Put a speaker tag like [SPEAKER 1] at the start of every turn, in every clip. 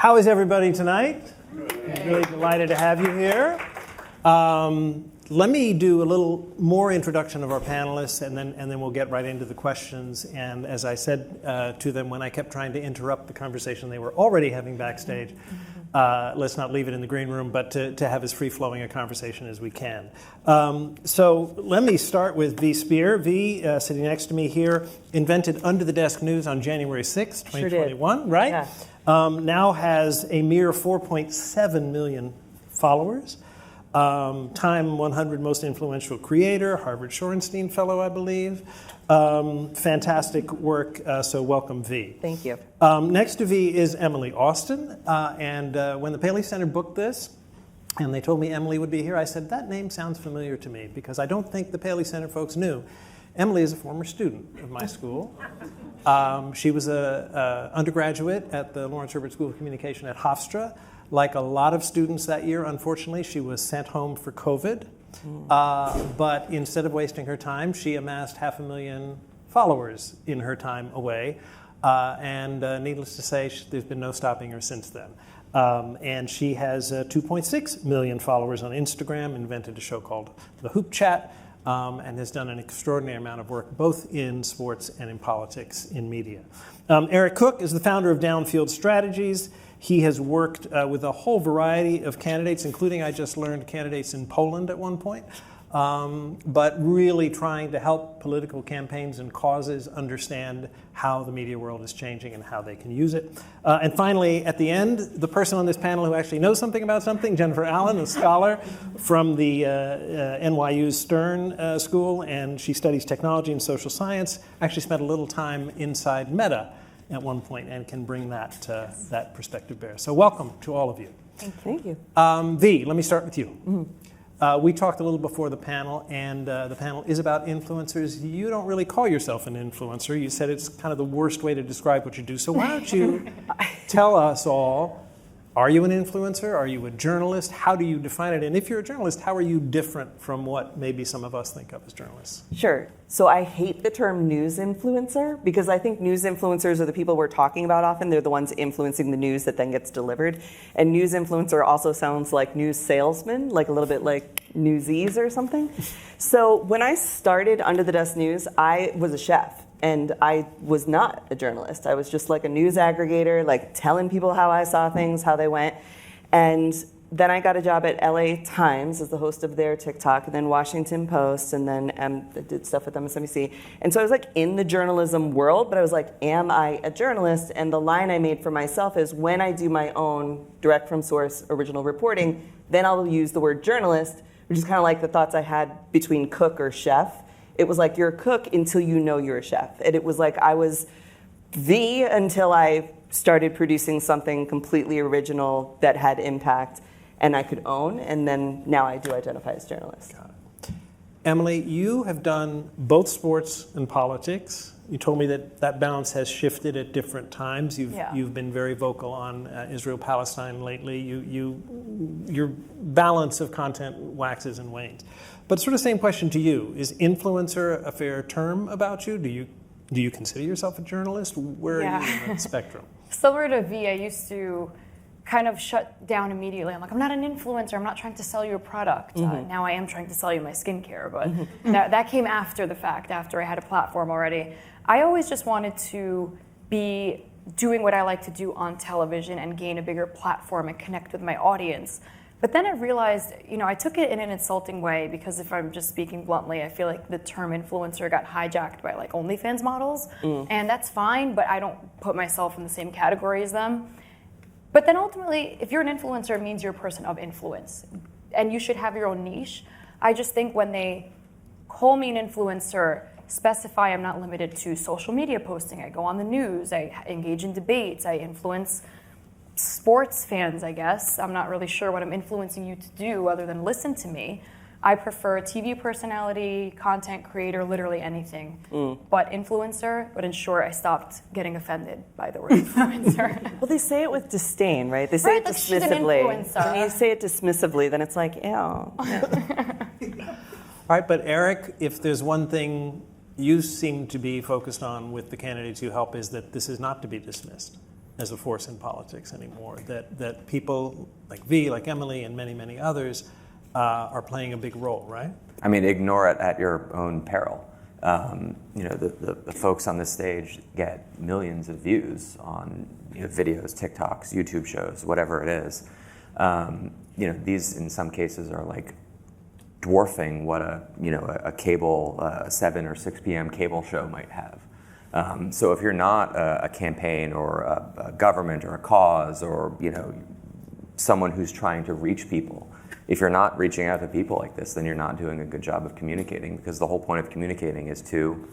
[SPEAKER 1] How is everybody tonight? Really delighted to have you here. Let me do a little more introduction of our panelists, and then we'll get right into the questions. And as I said to them when I kept trying to interrupt the conversation they were already having backstage, let's not leave it in the green room, but to have as free-flowing a conversation as we can. So let me start with V. Spehar. V, sitting next to me here, invented Under the Desk News on January 6th, 2021, sure right? Yeah. Now has a mere 4.7 million followers. Time 100 Most Influential Creator, Harvard Shorenstein Fellow, I believe. Fantastic work, so welcome, V.
[SPEAKER 2] Thank you.
[SPEAKER 1] Next to V is Emily Austin, and when the Paley Center booked this, and they told me Emily would be here, I said, that name sounds familiar to me, because I don't think the Paley Center folks knew. Emily is a former student of my school. She was an undergraduate at the Lawrence Herbert School of Communication at Hofstra. Like a lot of students that year, unfortunately, she was sent home for COVID. But instead of wasting her time, she amassed 500,000 followers in her time away. And needless to say, there's been no stopping her since then. And she has 2.6 million followers on Instagram, invented a show called The Hoop Chat, and has done an extraordinary amount of work both in sports and in politics in media. Eric Koch is the founder of Downfield Strategies. He has worked with a whole variety of candidates, including, I just learned, candidates in Poland at one point, but really trying to help political campaigns and causes understand how the media world is changing and how they can use it. And finally, at the end, the person on this panel who actually knows something about something, Jennifer Allen, a scholar from the NYU's Stern School, and she studies technology and social science, actually spent a little time inside Meta at one point and can bring that that perspective bear. So welcome to all of you.
[SPEAKER 2] Thank you.
[SPEAKER 1] V, let me start with you. We talked a little before the panel, and the panel is about influencers. You don't really call yourself an influencer. You said it's kind of the worst way to describe what you do. So why don't you tell us all, are you an influencer? Are you a journalist? How do you define it? And if you're a journalist, how are you different from what maybe some of us think of as journalists?
[SPEAKER 2] Sure. So I hate the term news influencer because I think news influencers are the people we're talking about often. They're the ones influencing the news that then gets delivered. And news influencer also sounds like news salesman, like a little bit like Newsies or something. So when I started Under the Desk News, I was a chef. And I was not a journalist. I was just like a news aggregator, like telling people how I saw things, how they went. And then I got a job at LA Times as the host of their TikTok, and then Washington Post, and then I did stuff with MSNBC. And so I was like in the journalism world, but I was like, am I a journalist? And the line I made for myself is when I do my own direct from source original reporting, then I'll use the word journalist, which is kind of like the thoughts I had between cook or chef. It was like you're a cook until you know you're a chef. And it was like I was V until I started producing something completely original that had impact and I could own. And then now I do identify as journalist.
[SPEAKER 1] Got it. Emily, you have done both sports and politics. You told me that that balance has shifted at different times. You've been very vocal on Israel-Palestine lately. Your balance of content waxes and wanes. But sort of same question to you. Is influencer a fair term about you? Do you consider yourself a journalist? Where are you in the spectrum?
[SPEAKER 3] Similar to V, I used to kind of shut down immediately. I'm like, I'm not an influencer. I'm not trying to sell you a product. Now I am trying to sell you my skincare, but that came after the fact, after I had a platform already. I always just wanted to be doing what I like to do on television and gain a bigger platform and connect with my audience. But then I realized, I took it in an insulting way because if I'm just speaking bluntly, I feel like the term influencer got hijacked by like OnlyFans models. And that's fine, but I don't put myself in the same category as them. But then ultimately, if you're an influencer, it means you're a person of influence. And you should have your own niche. I just think when they call me an influencer, specify I'm not limited to social media posting. I go on the news, I engage in debates, I influence sports fans, I guess. I'm not really sure what I'm influencing you to do other than listen to me. I prefer TV personality, content creator, literally anything. But influencer, but in short, I stopped getting offended by the word influencer.
[SPEAKER 2] Well, they say it with disdain, right? They say it dismissively. When you say it dismissively, then it's like, ew. Yeah.
[SPEAKER 1] All right, but Eric, if there's one thing you seem to be focused on with the candidates you help is that this is not to be dismissed. as a force in politics anymore, that people like V, like Emily, and many, many others are playing a big role, right?
[SPEAKER 4] I mean, ignore it at your own peril. The folks on this stage get millions of views on videos, TikToks, YouTube shows, whatever it is. These in some cases are like dwarfing what a cable 7 or 6 p.m. cable show might have. So if you're not a campaign or a government or a cause or someone who's trying to reach people, if you're not reaching out to people like this, then you're not doing a good job of communicating, because the whole point of communicating is to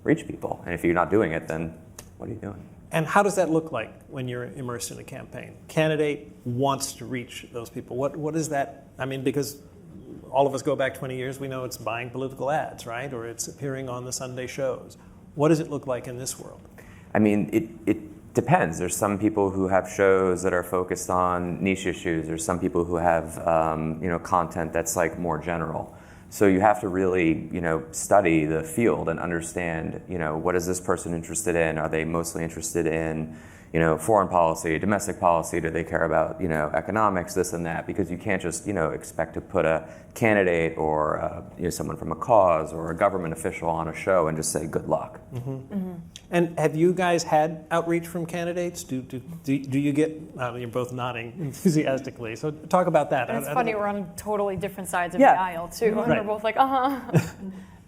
[SPEAKER 4] reach people. And if you're not doing it, then what are you doing?
[SPEAKER 1] And how does that look like when you're immersed in a campaign? Candidate wants to reach those people. What is that? I mean, because all of us go back 20 years, we know it's buying political ads, right? Or it's appearing on the Sunday shows. What does it look like in this world?
[SPEAKER 4] I mean, it depends. There's some people who have shows that are focused on niche issues. There's some people who have content that's like more general. So you have to really study the field and understand what is this person interested in? Are they mostly interested in foreign policy, domestic policy? Do they care about economics, this and that? Because you can't just expect to put a candidate or someone from a cause or a government official on a show and just say good luck.
[SPEAKER 1] Mm-hmm. Mm-hmm. And have you guys had outreach from candidates? Do you get? You're both nodding enthusiastically. So talk about that.
[SPEAKER 3] And it's funny, we're on totally different sides of the aisle too, and we're both like,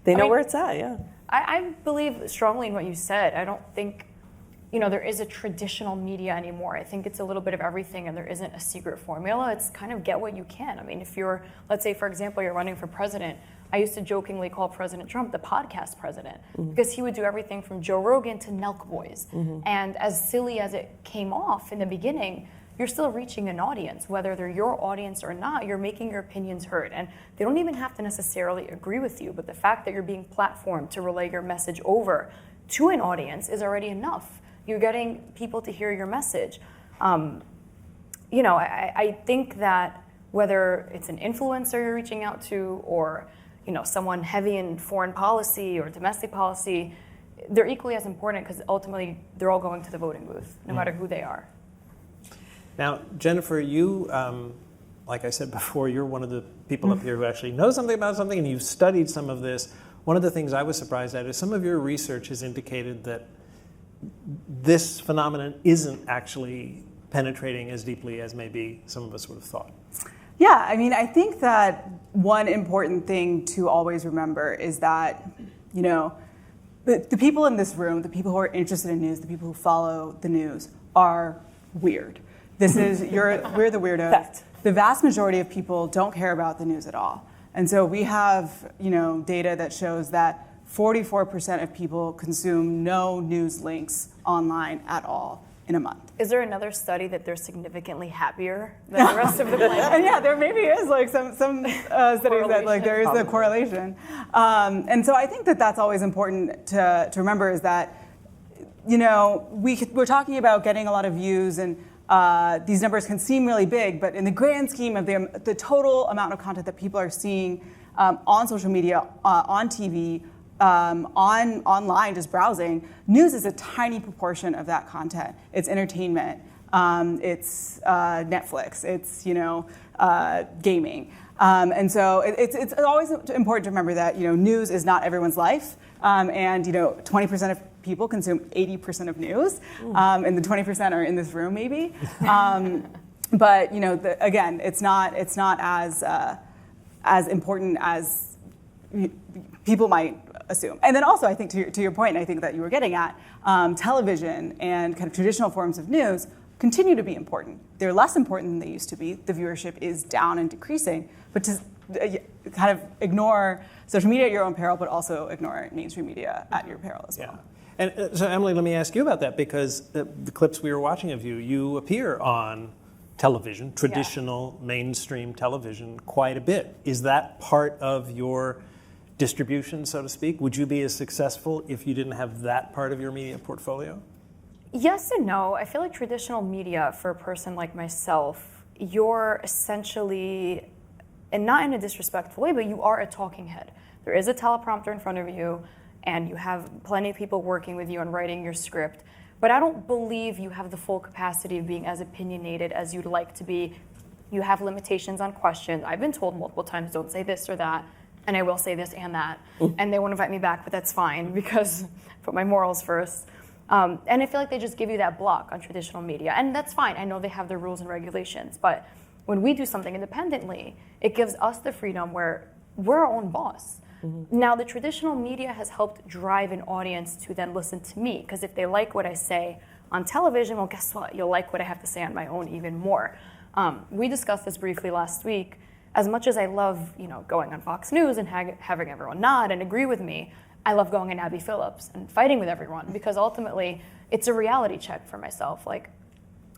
[SPEAKER 2] They know where it's at. Yeah.
[SPEAKER 3] I believe strongly in what you said. I don't think there is a traditional media anymore. I think it's a little bit of everything, and there isn't a secret formula. It's kind of get what you can. I mean, if you're, let's say, for example, you're running for president, I used to jokingly call President Trump the podcast president, because he would do everything from Joe Rogan to Nelk Boys. And as silly as it came off in the beginning, you're still reaching an audience. Whether they're your audience or not, you're making your opinions heard. And they don't even have to necessarily agree with you, but the fact that you're being platformed to relay your message over to an audience is already enough. You're getting people to hear your message. I think that whether it's an influencer you're reaching out to or someone heavy in foreign policy or domestic policy, they're equally as important, because ultimately they're all going to the voting booth, no matter who they are.
[SPEAKER 1] Now, Jennifer, you, like I said before, you're one of the people up here who actually knows something about something, and you've studied some of this. One of the things I was surprised at is some of your research has indicated that this phenomenon isn't actually penetrating as deeply as maybe some of us would have thought.
[SPEAKER 5] Yeah, I mean, I think that one important thing to always remember is that, the people in this room, the people who are interested in news, the people who follow the news are weird. This is, we're the weirdos.
[SPEAKER 2] Fact.
[SPEAKER 5] The vast majority of people don't care about the news at all. And so we have, data that shows that 44% of people consume no news links online at all in a month.
[SPEAKER 3] Is there another study that they're significantly happier than the rest of the planet?
[SPEAKER 5] And yeah, there maybe is like some studies that like there is a correlation. And so I think that that's always important to remember, is that, we're talking about getting a lot of views, and these numbers can seem really big, but in the grand scheme of the total amount of content that people are seeing on social media, on TV, online, just browsing, news is a tiny proportion of that content. It's entertainment, it's Netflix, it's gaming, and so it's always important to remember that news is not everyone's life, and 20% of people consume 80% of news, and the 20% are in this room maybe, but again, it's not as important as people might assume. And then also, I think to your point, and I think that you were getting at, television and kind of traditional forms of news continue to be important. They're less important than they used to be. The viewership is down and decreasing, but to kind of ignore social media at your own peril, but also ignore mainstream media at your peril as well.
[SPEAKER 1] Yeah. And so, Emily, let me ask you about that, because the clips we were watching of you appear on television, traditional mainstream television, quite a bit. Is that part of your distribution, so to speak? Would you be as successful if you didn't have that part of your media portfolio?
[SPEAKER 3] Yes and no. I feel like traditional media, for a person like myself, you're essentially, and not in a disrespectful way, but you are a talking head. There is a teleprompter in front of you, and you have plenty of people working with you on writing your script. But I don't believe you have the full capacity of being as opinionated as you'd like to be. You have limitations on questions. I've been told multiple times, don't say this or that, and I will say this and that. And they won't invite me back, but that's fine because I put my morals first. And I feel like they just give you that block on traditional media. And that's fine. I know they have their rules and regulations. But when we do something independently, it gives us the freedom where we're our own boss. Now, the traditional media has helped drive an audience to then listen to me, because if they like what I say on television, well, guess what? You'll like what I have to say on my own even more. We discussed this briefly last week. As much as I love, going on Fox News and having everyone nod and agree with me, I love going on Abby Phillips and fighting with everyone, because ultimately it's a reality check for myself. Like,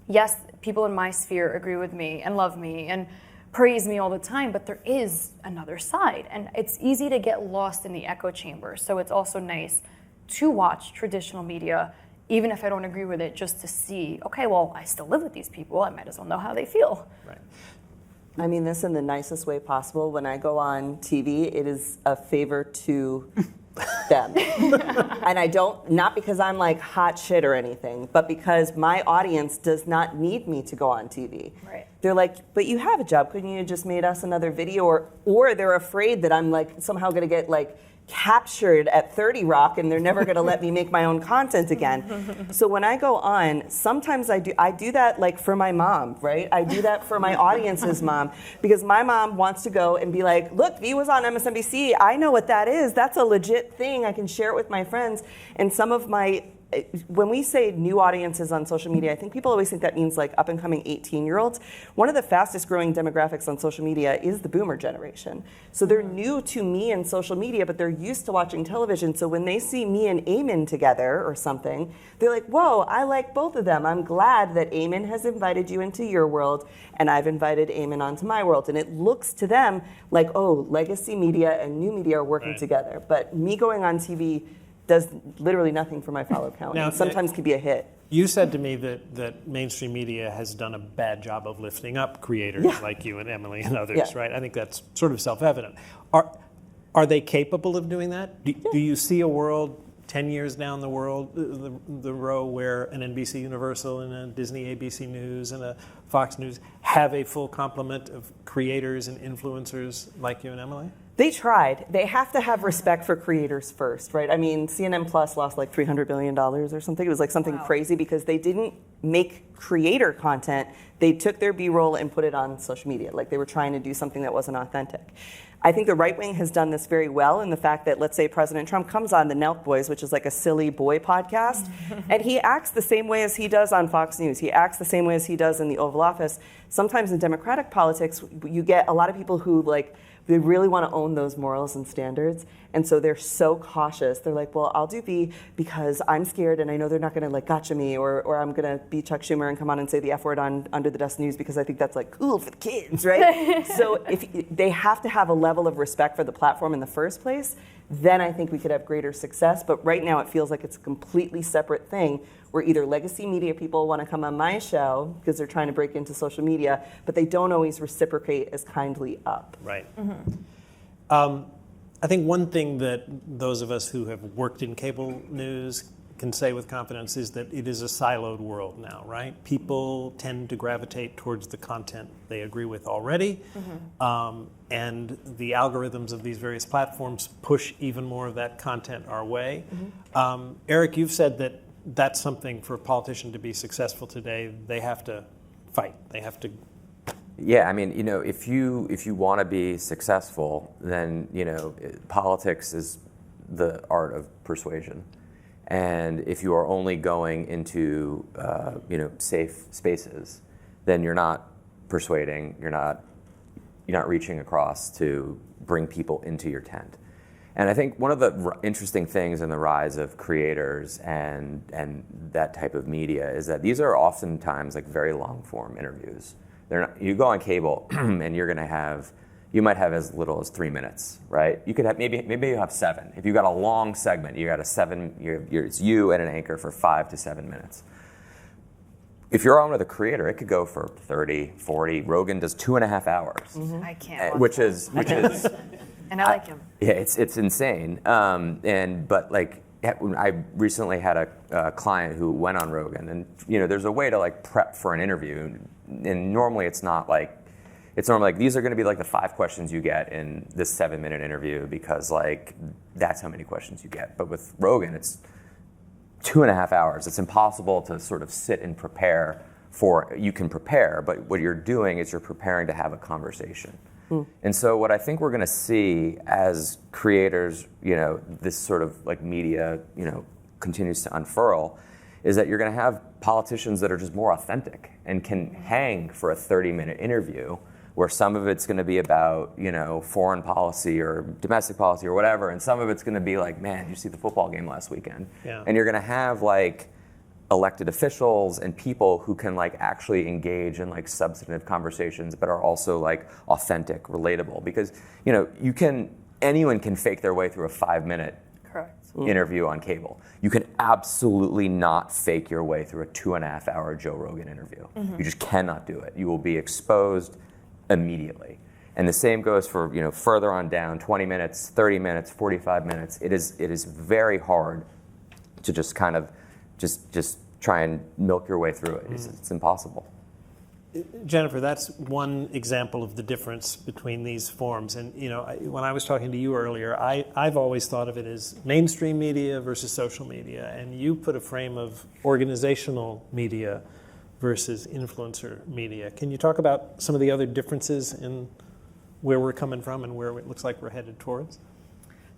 [SPEAKER 3] yes, people in my sphere agree with me and love me and praise me all the time, but there is another side, and it's easy to get lost in the echo chamber. So it's also nice to watch traditional media, even if I don't agree with it, just to see, okay, well, I still live with these people. I might as well know how they feel.
[SPEAKER 1] Right.
[SPEAKER 2] I mean this in the nicest way possible. When I go on TV, it is a favor to them. And I don't, not because I'm like hot shit or anything, but because my audience does not need me to go on TV.
[SPEAKER 3] Right.
[SPEAKER 2] They're like, but you have a job. Couldn't you have just made us another video? Or they're afraid that I'm like somehow going to get like captured at 30 Rock and they're never going to let me make my own content again. So when I go on, sometimes I do that like for my mom, right? I do that for my audience's mom, because my mom wants to go and be like, look, V was on MSNBC. I know what that is. That's a legit thing. I can share it with my friends. And some of my, when we say new audiences on social media, I think people always think that means like up and coming 18-year-olds. One of the fastest growing demographics on social media is the boomer generation. So they're new to me and social media, but they're used to watching television. So when they see me and Eamon together or something, they're like, whoa, I like both of them. I'm glad that Eamon has invited you into your world and I've invited Eamon onto my world. And it looks to them like, oh, legacy media and new media are working together. But me going on TV does literally nothing for my follow count.
[SPEAKER 1] Now,
[SPEAKER 2] and sometimes can be a hit.
[SPEAKER 1] You said to me that mainstream media has done a bad job of lifting up creators like you and Emily and others, right? I think that's sort of self-evident. Are they capable of doing that? Do you see a world 10 years down the row where an NBC Universal and a Disney ABC News and a Fox News have a full complement of creators and influencers like you and Emily?
[SPEAKER 2] They tried. They have to have respect for creators first, right? I mean, CNN Plus lost like $300 billion or something. It was like something crazy because they didn't make creator content. They took their B-roll and put it on social media. Like they were trying to do something that wasn't authentic. I think the right wing has done this very well in the fact that, let's say President Trump comes on the Nelk Boys, which is like a silly boy podcast, and he acts the same way as he does on Fox News. He acts the same way as he does in the Oval Office. Sometimes in Democratic politics, you get a lot of people who like, they really want to own those morals and standards, and so they're so cautious. They're like, well, I'll do B because I'm scared and I know they're not going to like gotcha me, or I'm going to be Chuck Schumer and come on and say the F word on Under the Desk News because I think that's like cool for the kids, right? So if they have to have a level of respect for the platform in the first place, then I think we could have greater success. But right now it feels like it's a completely separate thing where either legacy media people want to come on my show because they're trying to break into social media, but they don't always reciprocate as kindly up.
[SPEAKER 1] Right. I think one thing that those of us who have worked in cable news can say with confidence is that it is a siloed world now, right? People tend to gravitate towards the content they agree with already, and the algorithms of these various platforms push even more of that content our way. Eric, you've said that that's something for a politician to be successful today. They have to fight. They have to.
[SPEAKER 4] Yeah, I mean, if you want to be successful, then politics is the art of persuasion, and if you are only going into safe spaces, then you're not persuading. You're not reaching across to bring people into your tent. And I think one of the interesting things in the rise of creators and that type of media is that these are oftentimes like very long form interviews. You go on cable and you might have as little as 3 minutes, right? You could have maybe you have 7. If you got a long segment, you got it's you and an anchor for 5 to 7 minutes. If you're on with a creator, it could go for 30, 40. Rogan does 2.5 hours.
[SPEAKER 3] I can't.
[SPEAKER 4] Which is
[SPEAKER 3] and I like him.
[SPEAKER 4] Yeah, it's insane. But like I recently had a client who went on Rogan, and there's a way to like prep for an interview, and normally it's normally like these are going to be like the 5 questions you get in this 7-minute interview because like that's how many questions you get. But with Rogan, it's 2.5 hours. It's impossible to sort of sit and prepare for. You can prepare, but what you're doing is you're preparing to have a conversation. And so what I think we're going to see as creators, this sort of like media, continues to unfurl, is that you're going to have politicians that are just more authentic and can hang for a 30-minute interview where some of it's going to be about, foreign policy or domestic policy or whatever, and some of it's going to be like, man, did you see the football game last weekend?
[SPEAKER 1] Yeah.
[SPEAKER 4] And you're going to have like elected officials and people who can like actually engage in like substantive conversations but are also like authentic, relatable, because anyone can fake their way through a 5-minute interview on cable. You can absolutely not fake your way through a 2.5-hour Joe Rogan interview. You just cannot do it. You will be exposed immediately. And the same goes for further on down, 20 minutes, 30 minutes, 45 minutes. It is very hard to just kind of just try and milk your way through it. It's impossible.
[SPEAKER 1] Jennifer, that's one example of the difference between these forms. And when I was talking to you earlier, I've always thought of it as mainstream media versus social media, and you put a frame of organizational media versus influencer media. Can you talk about some of the other differences in where we're coming from and where it looks like we're headed towards?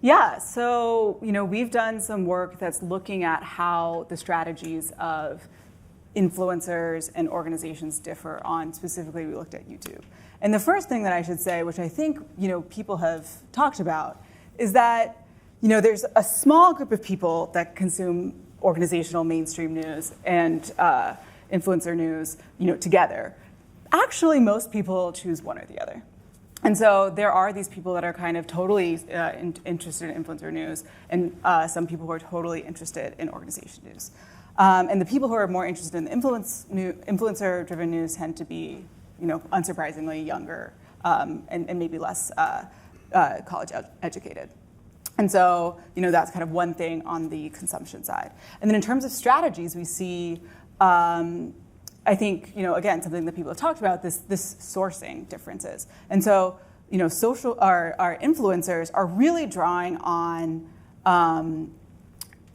[SPEAKER 5] Yeah, so we've done some work that's looking at how the strategies of influencers and organizations differ on, specifically we looked at YouTube. And the first thing that I should say, which I think people have talked about, is that there's a small group of people that consume organizational mainstream news and influencer news together. Actually, most people choose one or the other. And so there are these people that are kind of totally interested in influencer news, and some people who are totally interested in organization news. And the people who are more interested in the influencer-driven news tend to be, unsurprisingly younger and maybe less college educated. And so, that's kind of one thing on the consumption side. And then in terms of strategies, we see, I think, again, something that people have talked about, this sourcing differences. And so, our influencers are really drawing on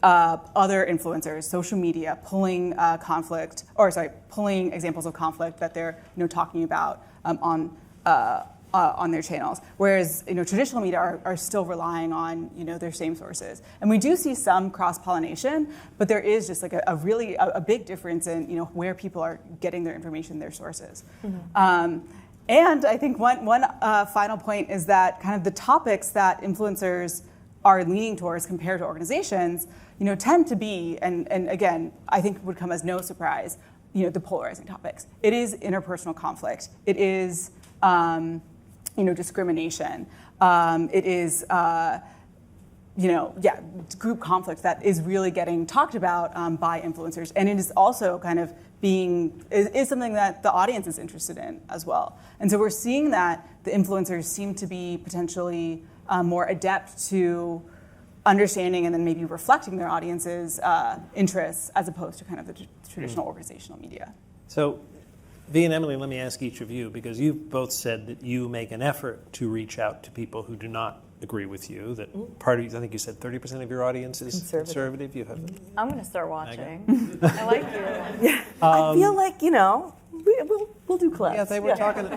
[SPEAKER 5] other influencers, social media, pulling pulling examples of conflict that they're talking about on their channels. Whereas traditional media are still relying on their same sources. And we do see some cross-pollination, but there is just like a really big difference in where people are getting their information, their sources. And I think one final point is that kind of the topics that influencers are leaning towards compared to organizations, tend to be, and again, I think would come as no surprise, the polarizing topics. It is interpersonal conflict. It is, discrimination. It is, group conflict that is really getting talked about by influencers, and it is also kind of is something that the audience is interested in as well. And so we're seeing that the influencers seem to be potentially more adept to understanding and then maybe reflecting their audience's interests as opposed to kind of the traditional organizational media.
[SPEAKER 1] So, V and Emily, let me ask each of you, because you've both said that you make an effort to reach out to people who do not agree with you, that part of, I think you said 30% of your audience is conservative. You have.
[SPEAKER 3] I'm going to start watching. I like you.
[SPEAKER 2] Yeah. I feel like, we'll do collabs.
[SPEAKER 1] Yeah,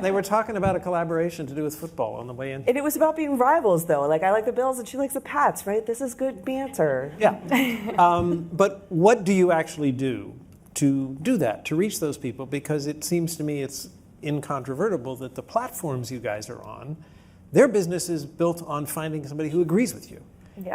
[SPEAKER 1] they were talking about a collaboration to do with football on the way in.
[SPEAKER 2] And it was about being rivals, though. Like, I like the Bills and she likes the Pats, right? This is good banter.
[SPEAKER 1] Yeah. But what do you actually do to do that, to reach those people? Because it seems to me it's incontrovertible that the platforms you guys are on, their business is built on finding somebody who agrees with you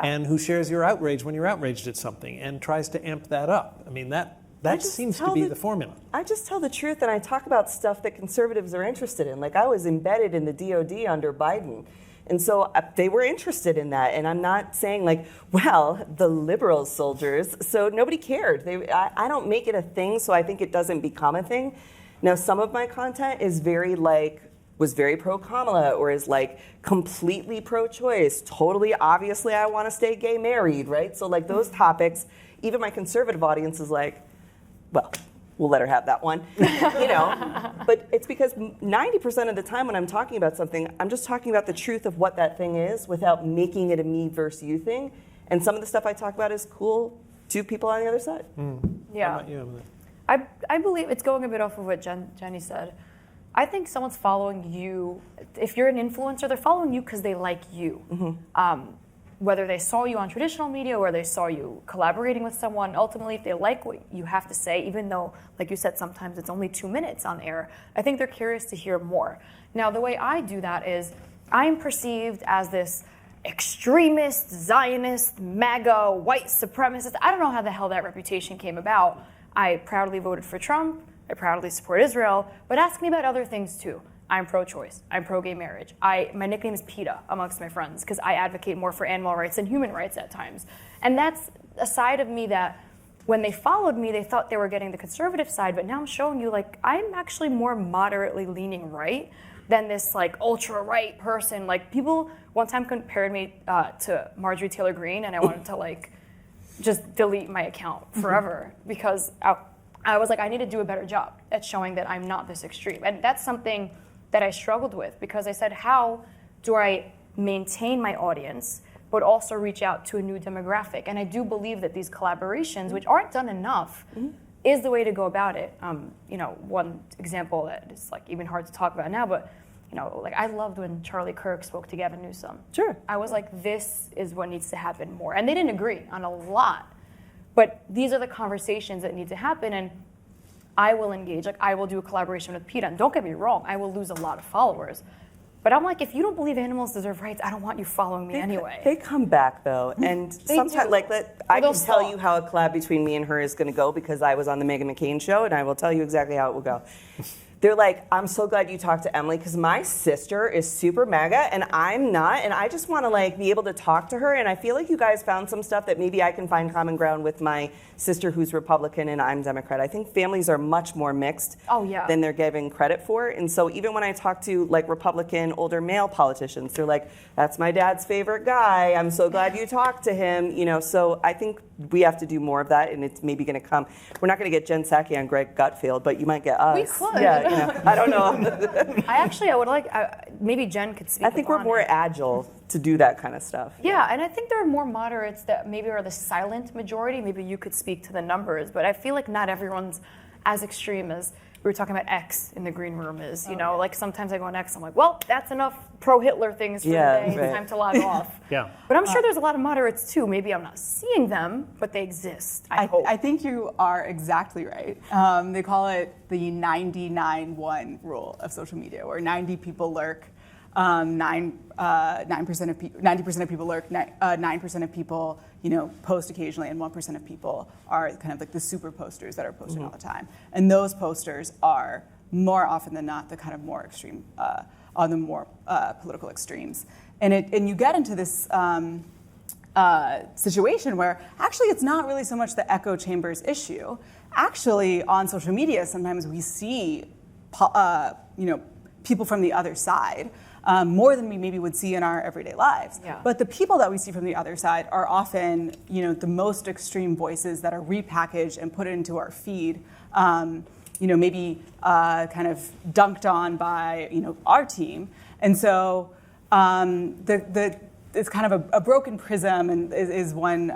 [SPEAKER 1] and who shares your outrage when you're outraged at something and tries to amp that up. I mean, that seems to be the formula.
[SPEAKER 2] I just tell the truth, and I talk about stuff that conservatives are interested in. Like, I was embedded in the DOD under Biden. And so they were interested in that. And I'm not saying the liberal soldiers, so nobody cared. I don't make it a thing, so I think it doesn't become a thing. Now, some of my content is very was very pro-Kamala or is like completely pro-choice, totally obviously I want to stay gay married, right? So like those topics, even my conservative audience is like, well, we'll let her have that one, But it's because 90% of the time when I'm talking about something, I'm just talking about the truth of what that thing is without making it a me versus you thing. And some of the stuff I talk about is cool to people on the other side.
[SPEAKER 3] Yeah.
[SPEAKER 1] How about you, Emily?
[SPEAKER 3] I believe it's going a bit off of what Jenny said. I think someone's following you. If you're an influencer, they're following you because they like you. Whether they saw you on traditional media or they saw you collaborating with someone, ultimately, if they like what you have to say, even though, like you said, sometimes it's only 2 minutes on air, I think they're curious to hear more. Now, the way I do that is I'm perceived as this extremist, Zionist, MAGA, white supremacist. I don't know how the hell that reputation came about. I proudly voted for Trump. I proudly support Israel. But ask me about other things, too. I'm pro-choice. I'm pro-gay marriage. My nickname is PETA amongst my friends because I advocate more for animal rights than human rights at times. And that's a side of me that when they followed me, they thought they were getting the conservative side, but now I'm showing you like I'm actually more moderately leaning right than this like ultra-right person. Like people one time compared me to Marjorie Taylor Greene and I wanted to like just delete my account forever because I was like, I need to do a better job at showing that I'm not this extreme. And that's something that I struggled with because I said, how do I maintain my audience, but also reach out to a new demographic? And I do believe that these collaborations, which aren't done enough, is the way to go about it. One example that is like even hard to talk about now, but like I loved when Charlie Kirk spoke to Gavin Newsom.
[SPEAKER 2] Sure.
[SPEAKER 3] I was like, this is what needs to happen more. And they didn't agree on a lot, but these are the conversations that need to happen. And I will engage, like I will do a collaboration with PETA. And don't get me wrong, I will lose a lot of followers. But I'm like, if you don't believe animals deserve rights, I don't want you following me anyway.
[SPEAKER 2] They come back though, and sometimes I can tell you how a collab between me and her is going to go because I was on the Meghan McCain show, and I will tell you exactly how it will go. They're like, I'm so glad you talked to Emily because my sister is super MAGA and I'm not, and I just want to like be able to talk to her. And I feel like you guys found some stuff that maybe I can find common ground with my sister who's Republican and I'm Democrat. I think families are much more mixed than they're giving credit for. And so even when I talk to like Republican older male politicians, they're like, that's my dad's favorite guy. I'm so glad you talked to him. So I think we have to do more of that, and it's maybe going to come. We're not going to get Jen Psaki on Greg Gutfeld, but you might get us.
[SPEAKER 3] We could.
[SPEAKER 2] Yeah, I don't know.
[SPEAKER 3] I would like, maybe Jen could speak.
[SPEAKER 2] I think we're more agile to do that kind of stuff.
[SPEAKER 3] Yeah, and I think there are more moderates that maybe are the silent majority. Maybe you could speak to the numbers, but I feel like not everyone's as extreme as we were talking about X in the green room is. Like sometimes I go on X, I'm like, well, that's enough pro-Hitler things for today. It's time to log off.
[SPEAKER 1] Yeah.
[SPEAKER 3] But I'm sure there's a lot of moderates too. Maybe I'm not seeing them, but they exist. I hope.
[SPEAKER 5] I think you are exactly right. They call it the 99-1 rule of social media, where 90 people lurk, 90% of people lurk, 9% of people post occasionally, and 1% of people are kind of like the super posters that are posting all the time. And those posters are more often than not the kind of more extreme, on the more political extremes. And you get into this situation where actually it's not really so much the echo chambers issue. Actually, on social media, sometimes we see people from the other side. More than we maybe would see in our everyday lives.
[SPEAKER 3] Yeah.
[SPEAKER 5] But the people that we see from the other side are often, the most extreme voices that are repackaged and put into our feed, maybe kind of dunked on by, our team. And so it's kind of a broken prism and is one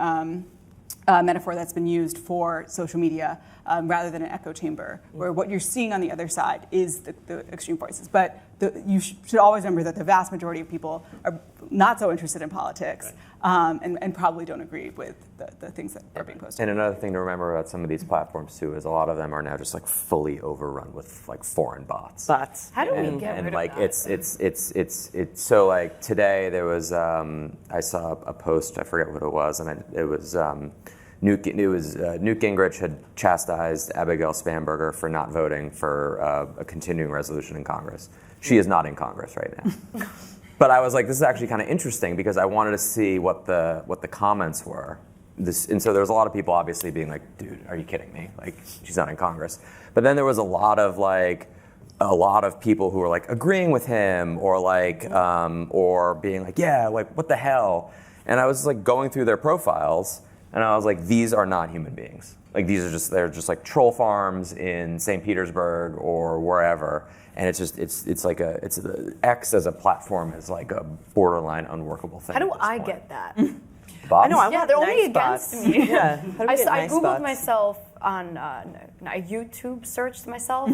[SPEAKER 5] metaphor that's been used for social media rather than an echo chamber, where what you're seeing on the other side is the extreme voices. But you should always remember that the vast majority of people are not so interested in politics and probably don't agree with the things that are being posted.
[SPEAKER 4] And another thing to remember about some of these platforms too is a lot of them are now just like fully overrun with like foreign bots.
[SPEAKER 3] How do we get rid
[SPEAKER 4] like
[SPEAKER 3] of
[SPEAKER 4] that? It's so like today there was I saw a post, I forget what it was, and it was Newt Gingrich had chastised Abigail Spanberger for not voting for a continuing resolution in Congress. She is not in Congress right now. But I was like, this is actually kind of interesting because I wanted to see what the comments were. And so there was a lot of people obviously being like, dude, are you kidding me? Like, she's not in Congress. But then there was a lot of like, a lot of people who were like agreeing with him or like or being like, yeah, like what the hell? And I was like going through their profiles and I was like, these are not human beings. Like they're just like troll farms in St. Petersburg or wherever. And it's X as a platform is like a borderline unworkable thing.
[SPEAKER 3] How do I get that?
[SPEAKER 4] Bots?
[SPEAKER 2] I know, I
[SPEAKER 3] Yeah,
[SPEAKER 2] want
[SPEAKER 3] they're only
[SPEAKER 2] nice
[SPEAKER 3] against
[SPEAKER 2] bots.
[SPEAKER 3] me.
[SPEAKER 2] Yeah. How do we get
[SPEAKER 3] I
[SPEAKER 2] nice
[SPEAKER 3] Googled
[SPEAKER 2] bots?
[SPEAKER 3] myself on, I YouTube searched myself,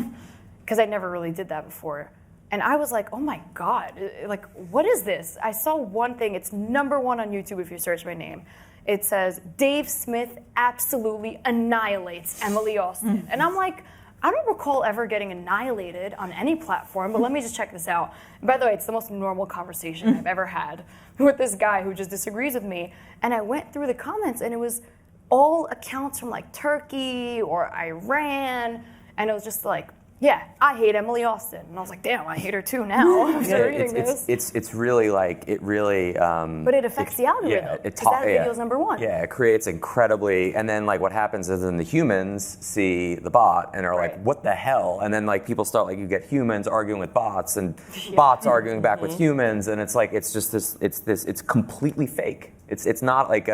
[SPEAKER 3] because I never really did that before. And I was like, oh my God, like, what is this? I saw one thing, it's number one on YouTube if you search my name. It says, Dave Smith absolutely annihilates Emily Austin. And I'm like, I don't recall ever getting annihilated on any platform, but let me just check this out. And by the way, it's the most normal conversation I've ever had with this guy who just disagrees with me. And I went through the comments and it was all accounts from like Turkey or Iran. And it was just like, yeah, I hate Emily Austin. And I was like, damn, I hate her too now after reading this.
[SPEAKER 4] It's really like, it really...
[SPEAKER 3] but it affects the algorithm, because that video's number one.
[SPEAKER 4] Yeah, it creates incredibly... And then like what happens is then the humans see the bot and are like, what the hell? And then like people start like, you get humans arguing with bots and bots arguing back with humans. And it's like, it's just it's completely fake. It's not like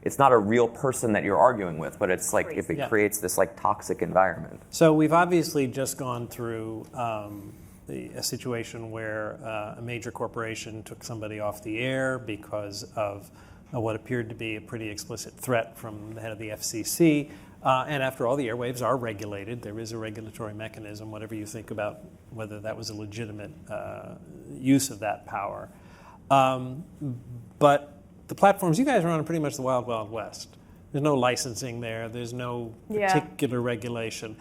[SPEAKER 4] it's not a real person that you're arguing with, but it's like if it creates this like toxic environment.
[SPEAKER 1] So we've obviously just gone through a situation where a major corporation took somebody off the air because of what appeared to be a pretty explicit threat from the head of the FCC. And after all, the airwaves are regulated. There is a regulatory mechanism, whatever you think about whether that was a legitimate use of that power. But the platforms you guys are on are pretty much the wild, wild west. There's no licensing there. There's no particular regulation.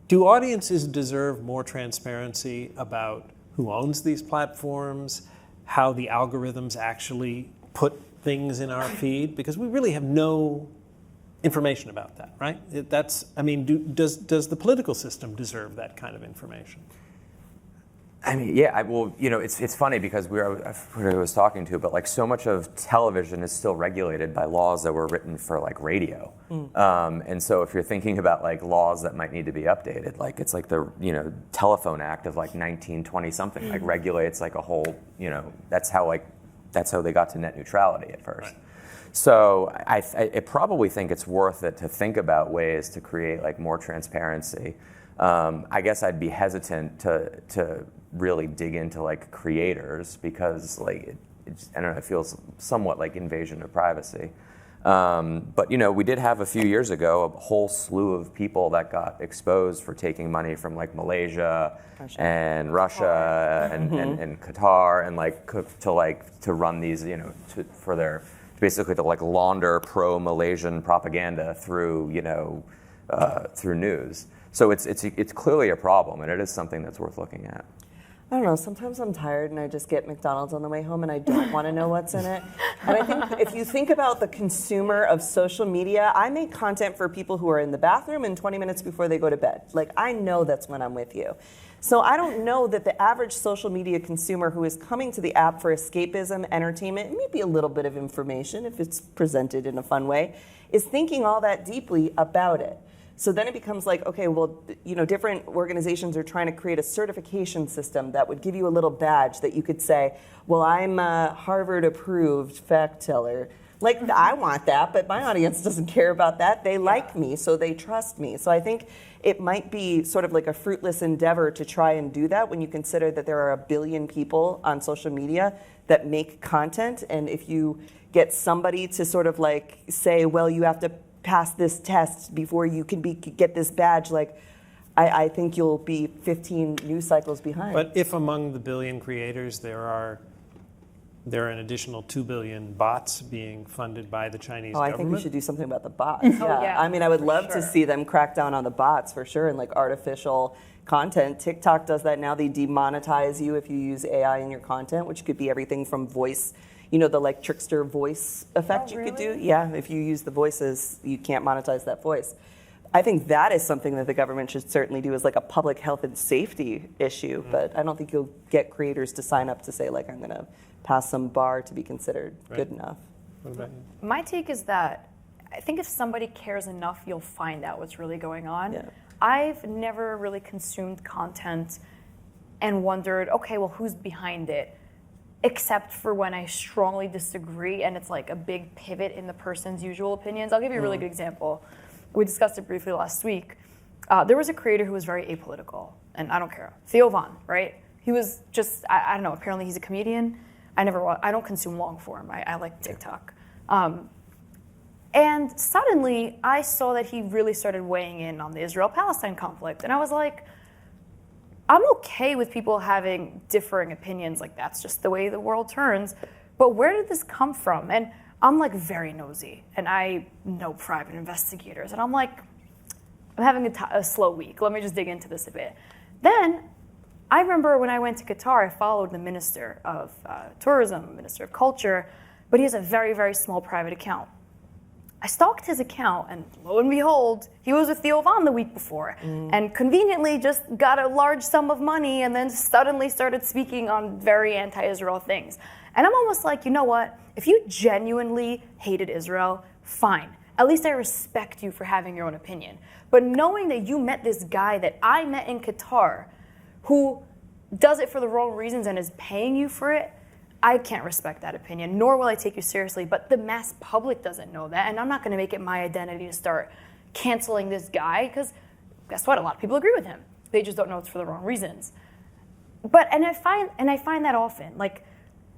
[SPEAKER 1] Do audiences deserve more transparency about who owns these platforms, how the algorithms actually put things in our feed? Because we really have no information about that, right? Does the political system deserve that kind of information?
[SPEAKER 4] I mean, yeah, it's funny because who I was talking to, but like so much of television is still regulated by laws that were written for like radio. And so if you're thinking about like laws that might need to be updated, like it's like the, Telephone Act of like 1920 something, like regulates like a whole, that's how they got to net neutrality at first. Right. So I probably think it's worth it to think about ways to create like more transparency. I guess I'd be hesitant to really dig into like creators because like I don't know, it feels somewhat like invasion of privacy. But we did have a few years ago a whole slew of people that got exposed for taking money from like Malaysia and Russia and Qatar and like to run these basically to like launder pro-Malaysian propaganda through through news. So it's clearly a problem, and it is something that's worth looking at.
[SPEAKER 2] I don't know, sometimes I'm tired and I just get McDonald's on the way home and I don't want to know what's in it. And I think if you think about the consumer of social media, I make content for people who are in the bathroom and 20 minutes before they go to bed. Like, I know that's when I'm with you. So I don't know that the average social media consumer who is coming to the app for escapism, entertainment, maybe a little bit of information if it's presented in a fun way, is thinking all that deeply about it. So then it becomes like, okay, well, different organizations are trying to create a certification system that would give you a little badge that you could say, well, I'm a Harvard-approved fact teller. Like, I want that, but my audience doesn't care about that. They like me, so they trust me. So I think it might be sort of like a fruitless endeavor to try and do that when you consider that there are 1 billion people on social media that make content. And if you get somebody to sort of like say, well, you have to pass this test before you can get this badge, like I think you'll be 15 news cycles behind.
[SPEAKER 1] But if among the 1 billion creators there are an additional 2 billion bots being funded by the Chinese government?
[SPEAKER 2] I think we should do something about the bots. I mean, I would love to see them crack down on the bots for sure, and like artificial content. TikTok does that now. They demonetize you if you use AI in your content, which could be everything from voice, the like trickster voice effect you could do. Yeah, if you use the voices, you can't monetize that voice. I think that is something that the government should certainly do as like a public health and safety issue, but I don't think you'll get creators to sign up to say like, I'm going to pass some bar to be considered good enough.
[SPEAKER 1] What about you?
[SPEAKER 3] My take is that I think if somebody cares enough, you'll find out what's really going on. Yeah. I've never really consumed content and wondered, okay, well, who's behind it? Except for when I strongly disagree and it's like a big pivot in the person's usual opinions. I'll give you a really good example. We discussed it briefly last week. There was a creator who was very apolitical, and I don't care. Theo Von, right? He was just, I don't know, apparently he's a comedian. I don't consume long form. I like TikTok. And suddenly I saw that he really started weighing in on the Israel-Palestine conflict. And I was like, I'm okay with people having differing opinions, like that's just the way the world turns, but where did this come from? And I'm like very nosy, and I know private investigators, and I'm like, I'm having a slow week. Let me just dig into this a bit. Then I remember when I went to Qatar, I followed the Minister of Tourism, Minister of Culture, but he has a very, very small private account. I stalked his account, and lo and behold, he was with Theo Von the week before, and conveniently just got a large sum of money and then suddenly started speaking on very anti-Israel things. And I'm almost like, you know what? If you genuinely hated Israel, fine. At least I respect you for having your own opinion. But knowing that you met this guy that I met in Qatar, who does it for the wrong reasons and is paying you for it, I can't respect that opinion, nor will I take you seriously. But the mass public doesn't know that, and I'm not going to make it my identity to start canceling this guy, because guess what? A lot of people agree with him. They just don't know it's for the wrong reasons. And I find that often. Like,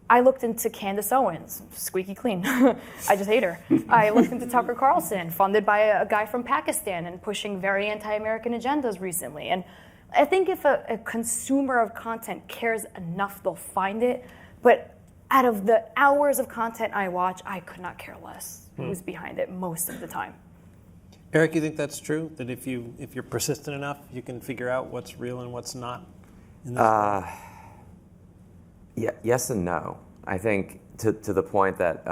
[SPEAKER 3] I looked into Candace Owens, squeaky clean. I just hate her. I looked into Tucker Carlson, funded by a guy from Pakistan and pushing very anti-American agendas recently. And I think if a consumer of content cares enough, they'll find it. But out of the hours of content I watch, I could not care less who's behind it most of the time.
[SPEAKER 1] Eric, you think that's true? That if you're persistent enough, you can figure out what's real and what's not in this world?
[SPEAKER 4] Yeah, yes and no. I think to the point that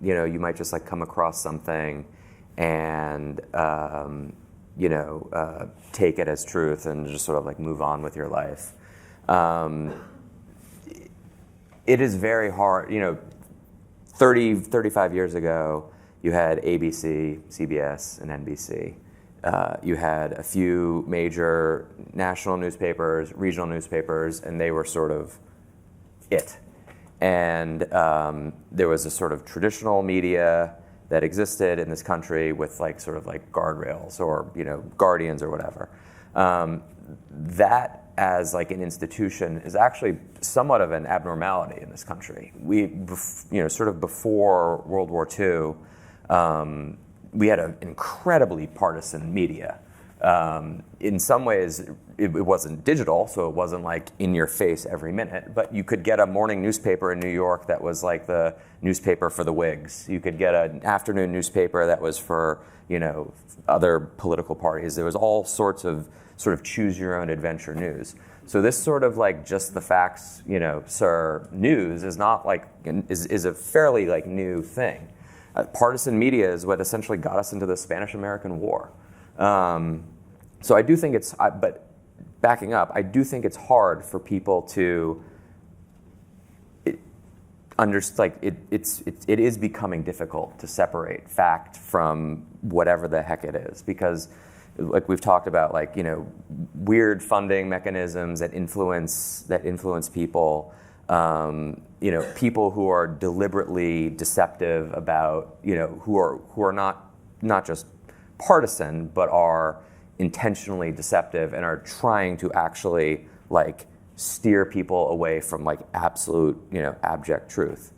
[SPEAKER 4] you might just like come across something and take it as truth and just sort of like move on with your life. It is very hard. 35 years ago, you had ABC, CBS, and NBC. You had a few major national newspapers, regional newspapers, and they were sort of it. And there was a sort of traditional media that existed in this country with like sort of like guardrails or guardians or whatever. That as like an institution is actually somewhat of an abnormality in this country. We, sort of before World War II, we had an incredibly partisan media. In some ways, it wasn't digital, so it wasn't like in your face every minute, but you could get a morning newspaper in New York that was like the newspaper for the Whigs. You could get an afternoon newspaper that was for, other political parties. There was all sorts of sort of choose your own adventure news. So this sort of like just the facts, sir, news is not like, is a fairly like new thing. Partisan media is what essentially got us into the Spanish-American War. So I do think but backing up, I do think it's hard for people to understand. Like it is becoming difficult to separate fact from whatever the heck it is, because like we've talked about, like weird funding mechanisms that influence people. People who are deliberately deceptive about, who are not just partisan, but are intentionally deceptive and are trying to actually like steer people away from like absolute, abject truth.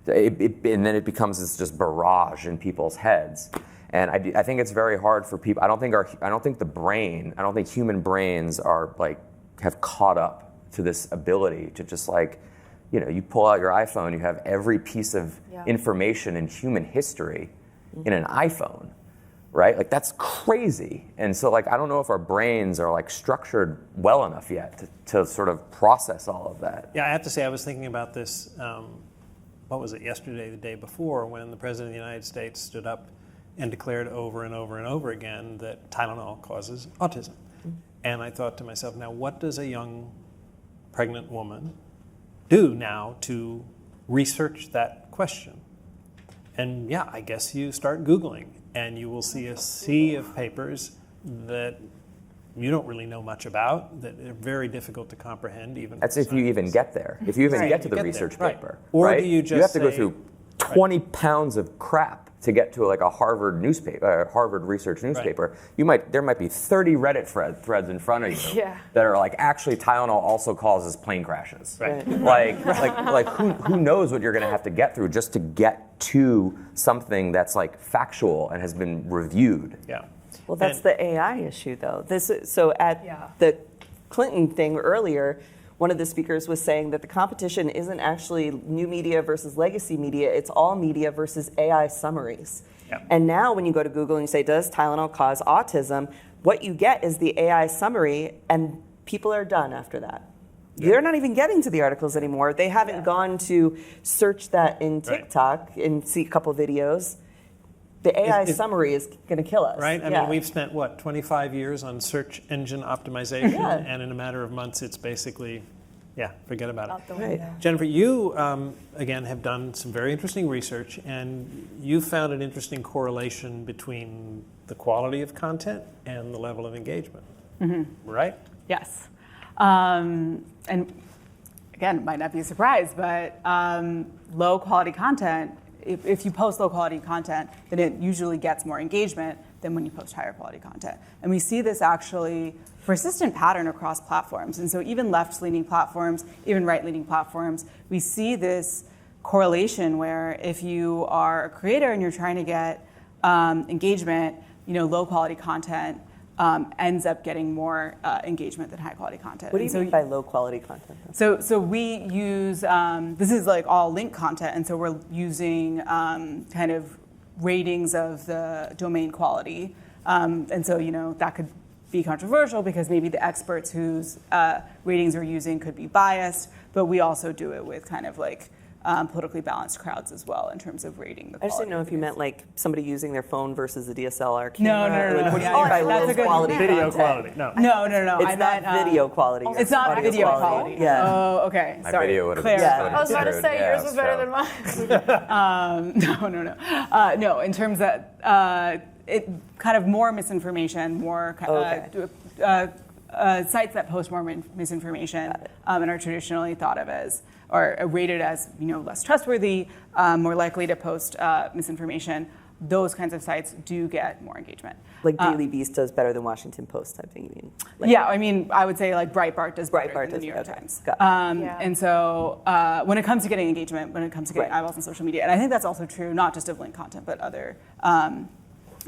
[SPEAKER 4] And then it becomes this just barrage in people's heads. And I think it's very hard for people. I don't think human brains are like have caught up to this ability to just like, you pull out your iPhone, you have every piece of information in human history in an iPhone, right? Like that's crazy. And so like, I don't know if our brains are like structured well enough yet to sort of process all of that.
[SPEAKER 1] Yeah, I have to say I was thinking about this, what was it, yesterday, the day before, when the President of the United States stood up and declared over and over and over again that Tylenol causes autism. And I thought to myself, now what does a young pregnant woman do now to research that question? And yeah, I guess you start Googling and you will see a sea of papers that you don't really know much about, that are very difficult to comprehend even.
[SPEAKER 4] That's if you even get there. If you even
[SPEAKER 1] Right,
[SPEAKER 4] get to
[SPEAKER 1] you
[SPEAKER 4] the
[SPEAKER 1] get
[SPEAKER 4] research
[SPEAKER 1] there, right.
[SPEAKER 4] paper.
[SPEAKER 1] Or
[SPEAKER 4] right?
[SPEAKER 1] do you just
[SPEAKER 4] You have to go
[SPEAKER 1] say-
[SPEAKER 4] through 20 pounds of crap to get to like a Harvard newspaper, Harvard research newspaper. There might be 30 Reddit threads in front of you
[SPEAKER 3] Yeah.
[SPEAKER 4] that are like, actually Tylenol also causes plane crashes.
[SPEAKER 1] Right.
[SPEAKER 4] Like who knows what you're going to have to get through just to get to something that's like factual and has been reviewed.
[SPEAKER 1] Yeah.
[SPEAKER 2] Well, that's
[SPEAKER 1] And-
[SPEAKER 2] the AI issue, though. So at
[SPEAKER 3] Yeah.
[SPEAKER 2] the Clinton thing earlier, one of the speakers was saying that the competition isn't actually new media versus legacy media, it's all media versus AI summaries.
[SPEAKER 1] Yeah.
[SPEAKER 2] And now when you go to Google and you say, does Tylenol cause autism, what you get is the AI summary, and people are done after that.
[SPEAKER 1] Yeah.
[SPEAKER 2] They're not even getting to the articles anymore. They haven't gone to search that in
[SPEAKER 1] Right.
[SPEAKER 2] TikTok and see a couple videos. The AI
[SPEAKER 1] It-
[SPEAKER 2] summary is going to kill us.
[SPEAKER 1] Right? I
[SPEAKER 2] Yeah.
[SPEAKER 1] mean, we've spent, 25 years on search engine optimization,
[SPEAKER 2] Yeah.
[SPEAKER 1] and in a matter of months, it's basically, forget about
[SPEAKER 3] Out the
[SPEAKER 1] it.
[SPEAKER 3] window.
[SPEAKER 1] Jennifer, you, again, have done some very interesting research, and you found an interesting correlation between the quality of content and the level of engagement, right?
[SPEAKER 5] Yes. And again, it might not be a surprise, but low quality content, if you post low quality content, then it usually gets more engagement than when you post higher quality content. And we see this actually persistent pattern across platforms. And so even left-leaning platforms, even right-leaning platforms, we see this correlation where if you are a creator and you're trying to get engagement, low quality content ends up getting more engagement than high quality content.
[SPEAKER 2] What do you
[SPEAKER 5] And so
[SPEAKER 2] mean by low quality content?
[SPEAKER 5] So we use, this is like all link content, and so we're using kind of ratings of the domain quality. And so, that could be controversial because maybe the experts whose ratings we're using could be biased, but we also do it with kind of like politically balanced crowds as well in terms of rating the quality.
[SPEAKER 2] I just didn't know if you
[SPEAKER 5] of
[SPEAKER 2] meant like somebody using their phone versus a DSLR
[SPEAKER 5] No,
[SPEAKER 2] camera.
[SPEAKER 5] no.
[SPEAKER 2] Like, what do you
[SPEAKER 5] Yeah,
[SPEAKER 2] mean by
[SPEAKER 5] that's
[SPEAKER 2] low
[SPEAKER 5] a good-
[SPEAKER 2] quality
[SPEAKER 1] Video
[SPEAKER 2] content?
[SPEAKER 1] quality, no.
[SPEAKER 5] No.
[SPEAKER 2] It's
[SPEAKER 5] I
[SPEAKER 2] not
[SPEAKER 5] meant,
[SPEAKER 2] video quality.
[SPEAKER 5] It's not
[SPEAKER 2] audio
[SPEAKER 5] video quality.
[SPEAKER 2] Yeah.
[SPEAKER 5] Oh, okay.
[SPEAKER 4] My
[SPEAKER 5] Sorry.
[SPEAKER 4] video would have
[SPEAKER 5] Clear.
[SPEAKER 4] been
[SPEAKER 2] Yeah.
[SPEAKER 3] I was about to say yours was better than mine.
[SPEAKER 5] No, in terms of it kind of more misinformation, more sites that post more misinformation and are traditionally thought of as or rated as less trustworthy, more likely to post misinformation. Those kinds of sites do get more engagement.
[SPEAKER 2] Like Daily Beast does better than Washington Post type thing, you mean? Like,
[SPEAKER 5] Yeah, I mean, I would say like Breitbart does better
[SPEAKER 2] Breitbart
[SPEAKER 5] than the
[SPEAKER 2] does
[SPEAKER 5] New York
[SPEAKER 2] better.
[SPEAKER 5] Times.
[SPEAKER 2] Got it.
[SPEAKER 3] Yeah.
[SPEAKER 5] And so when it comes to getting engagement, when it comes to getting
[SPEAKER 2] Right.
[SPEAKER 5] eyeballs on social media, and I think that's also true not just of link content, but other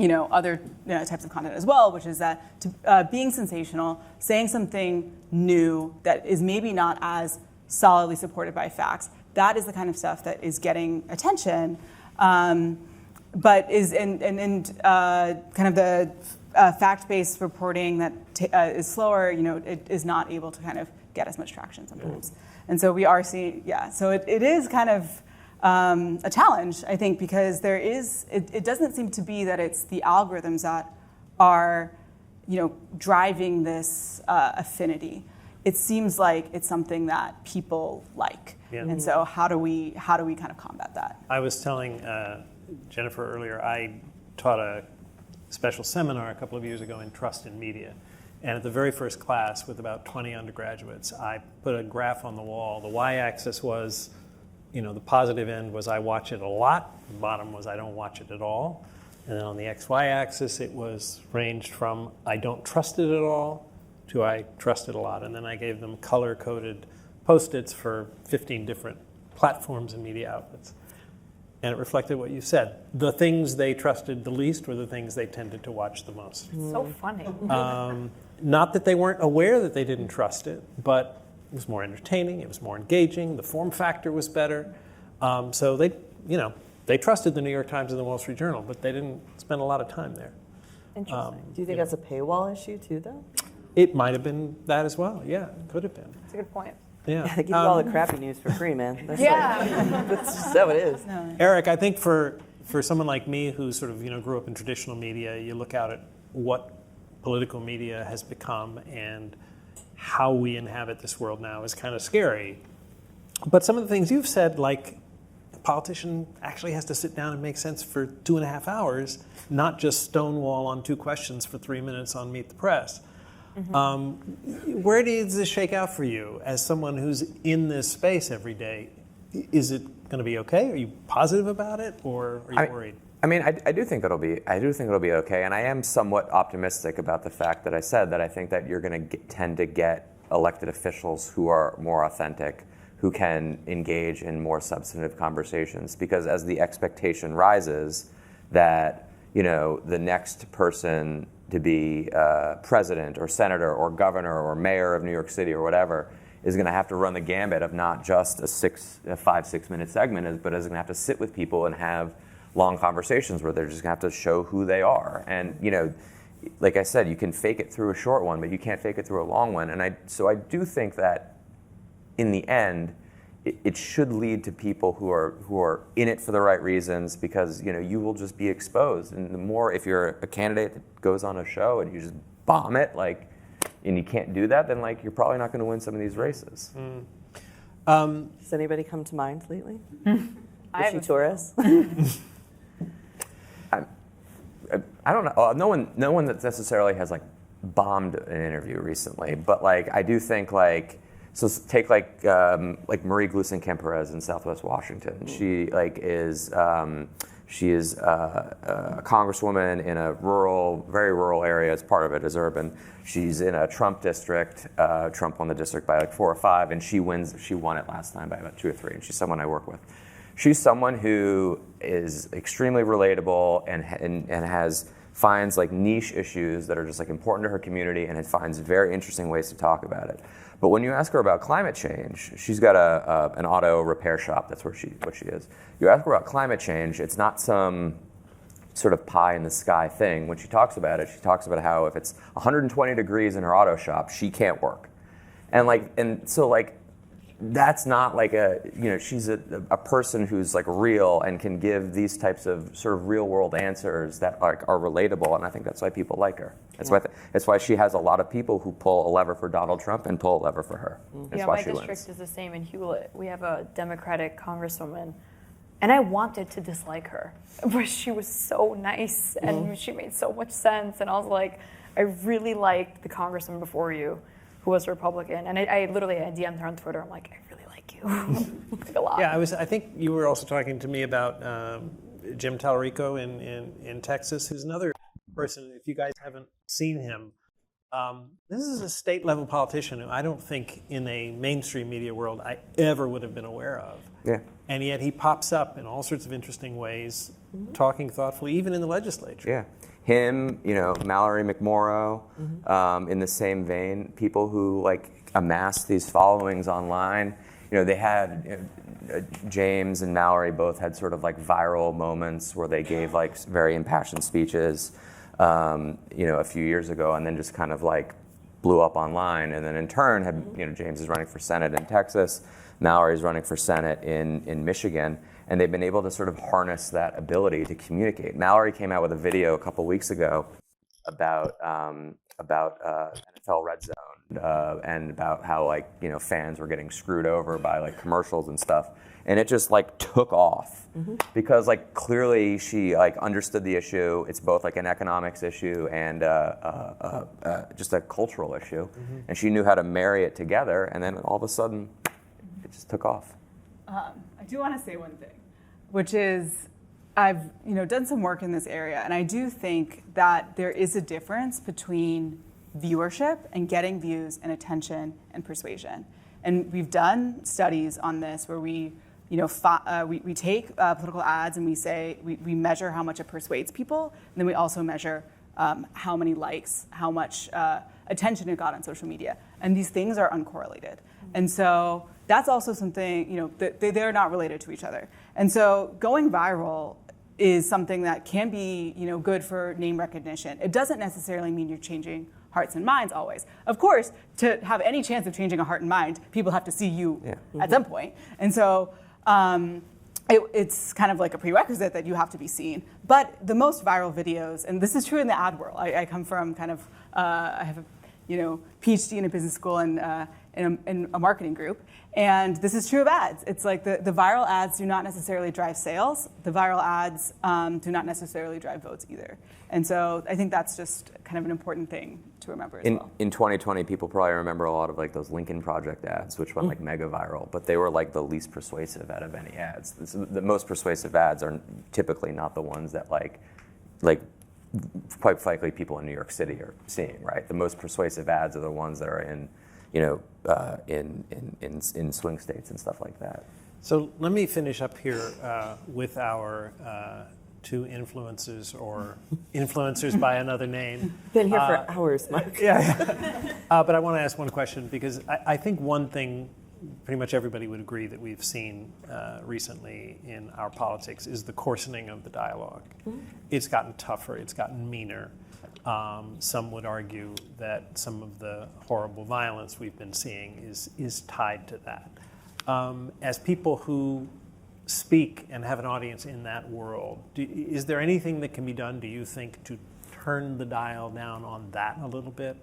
[SPEAKER 5] types of content as well, which is that being sensational, saying something new that is maybe not as solidly supported by facts, that is the kind of stuff that is getting attention, but is kind of the fact-based reporting that is slower, it is not able to kind of get as much traction sometimes. And so we are seeing, so it is kind of a challenge, I think, because it doesn't seem to be that it's the algorithms that are, driving this affinity. It seems like it's something that people like.
[SPEAKER 1] Yeah.
[SPEAKER 5] And so how do we kind of combat that?
[SPEAKER 1] I was telling Jennifer earlier, I taught a special seminar a couple of years ago in trust in media. And at the very first class with about 20 undergraduates, I put a graph on the wall. The y-axis was, the positive end was I watch it a lot. The bottom was I don't watch it at all. And then on the XY axis, it was ranged from I don't trust it at all to I trust it a lot. And then I gave them color-coded Post-its for 15 different platforms and media outlets. And it reflected what you said. The things they trusted the least were the things they tended to watch the most.
[SPEAKER 3] So funny.
[SPEAKER 1] Not that they weren't aware that they didn't trust it, but it was more entertaining, it was more engaging, the form factor was better. So they trusted the New York Times and the Wall Street Journal, but they didn't spend a lot of time there.
[SPEAKER 2] Interesting. Do you think that's a paywall issue too, though?
[SPEAKER 1] It might have been that as well. Yeah, it could have been.
[SPEAKER 3] That's a good point.
[SPEAKER 1] Yeah.
[SPEAKER 2] They give you all the crappy news for free, man. That's that's just how it is.
[SPEAKER 1] Eric, I think for someone like me who sort of grew up in traditional media, you look out at what political media has become and how we inhabit this world now is kind of scary. But some of the things you've said, like a politician actually has to sit down and make sense for 2.5 hours, not just stonewall on 2 questions for 3 minutes on Meet the Press. Where does this shake out for you as someone who's in this space every day? Is it going to be okay? Are you positive about it, or are you worried?
[SPEAKER 4] I mean, I do think it'll be okay, and I am somewhat optimistic about the fact that I said that I think that you're going to tend to get elected officials who are more authentic, who can engage in more substantive conversations, because as the expectation rises that, you know, the next person to be president or senator or governor or mayor of New York City or whatever is going to have to run the gambit of not just a 5-6 minute segment, but is going to have to sit with people and have long conversations where they're just going to have to show who they are. And, you know, like I said, you can fake it through a short one, but you can't fake it through a long one. And so I do think that in the end, it should lead to people who are in it for the right reasons, because, you know, you will just be exposed. And the more, if you're a candidate that goes on a show and you just bomb it, like, and you can't do that, then, like, you're probably not going to win some of these races.
[SPEAKER 2] Does anybody come to mind lately? Issue Torres?
[SPEAKER 4] I don't know. No one that necessarily has like bombed an interview recently, but like I do think like, so take like Marie Glueson-Kemperez in Southwest Washington. She is a congresswoman in a very rural area. As part of it is urban. She's in a Trump district. Trump won the district by like 4 or 5, and she won it last time by about 2 or 3. And she's someone I work with. She's someone who is extremely relatable and finds like niche issues that are just like important to her community, and it finds very interesting ways to talk about it. But when you ask her about climate change, she's got an auto repair shop. That's what she is. You ask her about climate change, it's not some sort of pie in the sky thing. When she talks about it, she talks about how if it's 120 degrees in her auto shop, she can't work. And so that's not like she's a person who's like real and can give these types of sort of real world answers that are relatable, and I think that's why people like her. That's why she has a lot of people who pull a lever for Donald Trump and pull a lever for her. That's why
[SPEAKER 3] my
[SPEAKER 4] she
[SPEAKER 3] district
[SPEAKER 4] wins.
[SPEAKER 3] is the same in Hewlett. We have a Democratic congresswoman, and I wanted to dislike her, but she was so nice and she made so much sense, and I was like, I really liked the congressman before you, who was a Republican, and I literally DM'd her on Twitter. I'm like, I really like you, like a lot.
[SPEAKER 1] Yeah, I think you were also talking to me about Jim Tallarico in Texas, who's another person. If you guys haven't seen him, this is a state level politician who I don't think in a mainstream media world I ever would have been aware of. Yeah. And yet he pops up in all sorts of interesting ways, talking thoughtfully, even in the legislature.
[SPEAKER 4] Yeah. Him, Mallory McMorrow, in the same vein, people who like amass these followings online. They had James and Mallory both had sort of like viral moments where they gave like very impassioned speeches, a few years ago, and then just kind of like blew up online. And then in turn, James is running for Senate in Texas, Mallory's running for Senate in Michigan. And they've been able to sort of harness that ability to communicate. Mallory came out with a video a couple weeks ago about NFL Red Zone and about how fans were getting screwed over by like commercials and stuff, and it just like took off because like clearly she like understood the issue. It's both like an economics issue and just a cultural issue, and she knew how to marry it together. And then all of a sudden, it just took off.
[SPEAKER 5] I do want to say one thing, which is I've done some work in this area, and I do think that there is a difference between viewership and getting views and attention and persuasion. And we've done studies on this where we take political ads and we say we measure how much it persuades people, and then we also measure how many likes, how much attention it got on social media, and these things are uncorrelated. And so that's also something, they're not related to each other. And so going viral is something that can be, good for name recognition. It doesn't necessarily mean you're changing hearts and minds always. Of course, to have any chance of changing a heart and mind, people have to see you at some point. And so it's kind of like a prerequisite that you have to be seen. But the most viral videos, and this is true in the ad world. I come from kind of, I have a PhD in a business school in in a marketing group. And this is true of ads. It's like the viral ads do not necessarily drive sales. The viral ads do not necessarily drive votes either. And so I think that's just kind of an important thing to remember as well.
[SPEAKER 4] In 2020, people probably remember a lot of like those Lincoln Project ads, which went like mega viral, but they were like the least persuasive out of any ads. The most persuasive ads are typically not the ones that like quite likely people in New York City are seeing, right? The most persuasive ads are the ones that are in, in swing states and stuff like that.
[SPEAKER 1] So let me finish up here with our two influencers, or influencers by another name.
[SPEAKER 2] Been here for hours, Mark.
[SPEAKER 1] But I want to ask one question, because I think one thing pretty much everybody would agree that we've seen recently in our politics is the coarsening of the dialogue. Mm-hmm. It's gotten tougher, it's gotten meaner. Some would argue that some of the horrible violence we've been seeing is tied to that. As people who speak and have an audience in that world, is there anything that can be done, do you think, to turn the dial down on that a little bit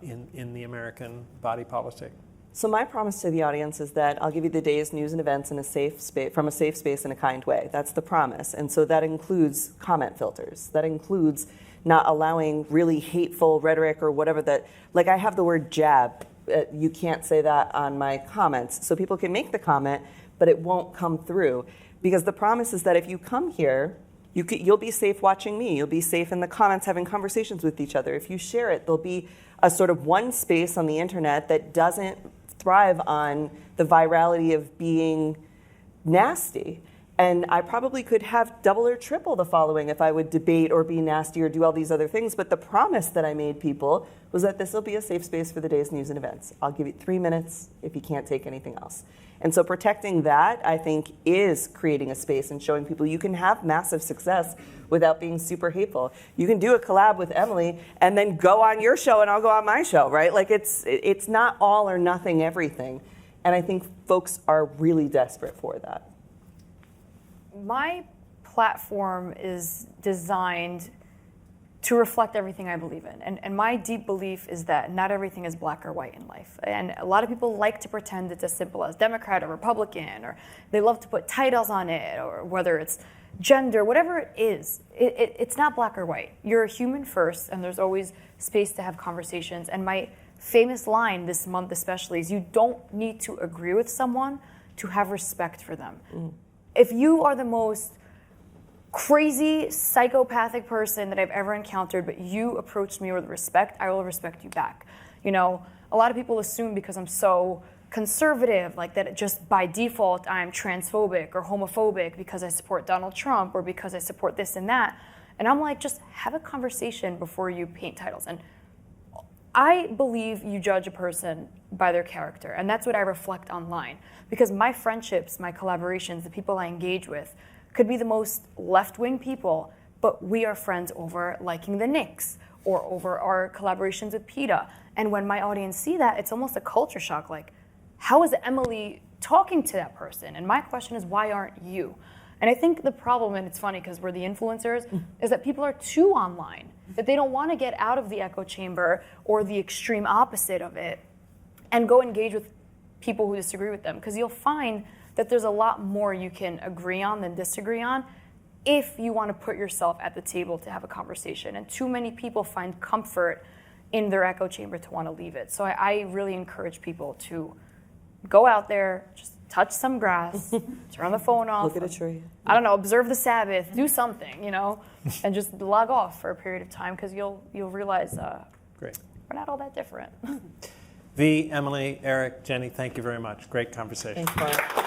[SPEAKER 1] in the American body politic?
[SPEAKER 2] So my promise to the audience is that I'll give you the day's news and events in a safe space, from a safe space in a kind way. That's the promise. And so that includes comment filters. That includes not allowing really hateful rhetoric or whatever that, like I have the word jab. You can't say that on my comments. So people can make the comment, but it won't come through. Because the promise is that if you come here, you'll be safe watching me. You'll be safe in the comments having conversations with each other. If you share it, there'll be a sort of one space on the internet that doesn't thrive on the virality of being nasty. And I probably could have double or triple the following if I would debate or be nasty or do all these other things. But the promise that I made people was that this will be a safe space for the day's news and events. I'll give you 3 minutes if you can't take anything else. And so protecting that, I think, is creating a space and showing people you can have massive success without being super hateful. You can do a collab with Emily and then go on your show and I'll go on my show, right? Like it's not all or nothing everything. And I think folks are really desperate for that.
[SPEAKER 3] My platform is designed to reflect everything I believe in. And my deep belief is that not everything is black or white in life. And a lot of people like to pretend it's as simple as Democrat or Republican, or they love to put titles on it, or whether it's gender, whatever it is, it's not black or white. You're a human first, and there's always space to have conversations. And my famous line this month especially is, you don't need to agree with someone to have respect for them. If you are the most crazy, psychopathic person that I've ever encountered, but you approach me with respect, I will respect you back. You know, a lot of people assume because I'm so conservative, like that just by default I'm transphobic or homophobic because I support Donald Trump or because I support this and that. And I'm like, just have a conversation before you paint titles. And I believe you judge a person by their character, and that's what I reflect online. Because my friendships, my collaborations, the people I engage with could be the most left-wing people, but we are friends over liking the Knicks or over our collaborations with PETA. And when my audience see that, it's almost a culture shock, like, how is Emily talking to that person? And my question is, why aren't you? And I think the problem, and it's funny because we're the influencers, is that people are too online, that they don't want to get out of the echo chamber or the extreme opposite of it and go engage with people who disagree with them. Because you'll find that there's a lot more you can agree on than disagree on if you want to put yourself at the table to have a conversation. And too many people find comfort in their echo chamber to want to leave it. So I really encourage people to go out there, just touch some grass, turn the phone off.
[SPEAKER 2] Look at a tree.
[SPEAKER 3] I don't know, observe the Sabbath, do something, you know, and just log off for a period of time, because you'll realize
[SPEAKER 1] Great.
[SPEAKER 3] we're not all that different.
[SPEAKER 1] V, Emily, Eric, Jenny, thank you very much. Great conversation.
[SPEAKER 2] Thanks, Mark.